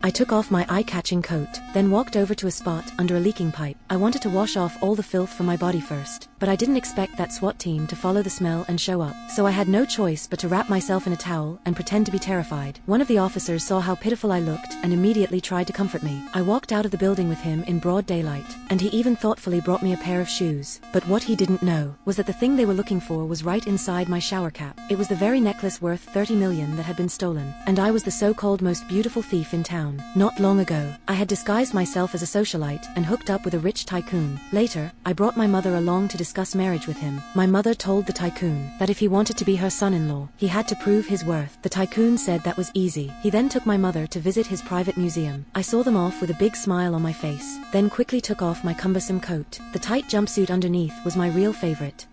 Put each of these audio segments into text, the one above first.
I took off my eye-catching coat, then walked over to a spot under a leaking pipe. I wanted to wash off all the filth from my body first, but I didn't expect that SWAT team to follow the smell and show up. So I had no choice but to wrap myself in a towel and pretend to be terrified. One of the officers saw how pitiful I looked and immediately tried to comfort me. I walked out of the building with him in broad daylight, and he even thoughtfully brought me a pair of shoes. But what he didn't know was that the thing they were looking for was right inside my shower cap. It was the very necklace worth 30 million that had been stolen, and I was the so-called most beautiful thief in town. Not long ago, I had disguised myself as a socialite and hooked up with a rich tycoon. Later, I brought my mother along to discuss marriage with him. My mother told the tycoon that if he wanted to be her son-in-law, he had to prove his worth. The tycoon said that was easy. He then took my mother to visit his private museum. I saw them off with a big smile on my face, then quickly took off my cumbersome coat. The tight jumpsuit underneath was my real favorite.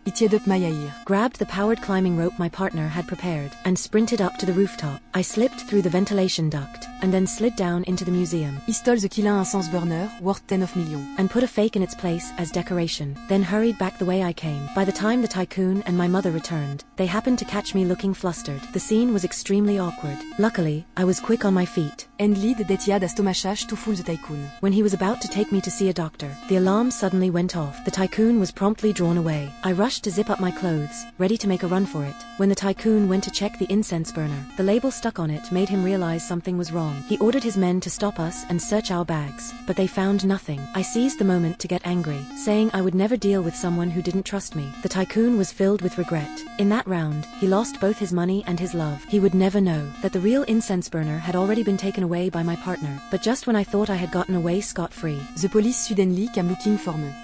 Grabbed the powered climbing rope my partner had prepared, and sprinted up to the rooftop. I slipped through the ventilation duct, and then slid down into the museum. Stole the killer incense burner, worth 10 millions. And put a fake in its place as decoration, then hurried back the way I came. By the time the tycoon and my mother returned, they happened to catch me looking flustered. The scene was extremely awkward. Luckily, I was quick on my feet. Endlid detiad astomachage to fool the tycoon. When he was about to take me to see a doctor, the alarm suddenly went off. The tycoon was promptly drawn away. I rushed to zip up my clothes, ready to make a run for it. When the tycoon went to check the incense burner, the label stuck on it made him realize something was wrong. He ordered his men to stop us and search our bags, but they found nothing. I seized the moment to get angry, saying I would never deal with someone who didn't trust me. The tycoon was filled with regret. In that round, he lost both his money and his love. He would never know that the real incense burner had already been taken away by my partner. But just when I thought I had gotten away scot-free, The police Sudenly came looking for me.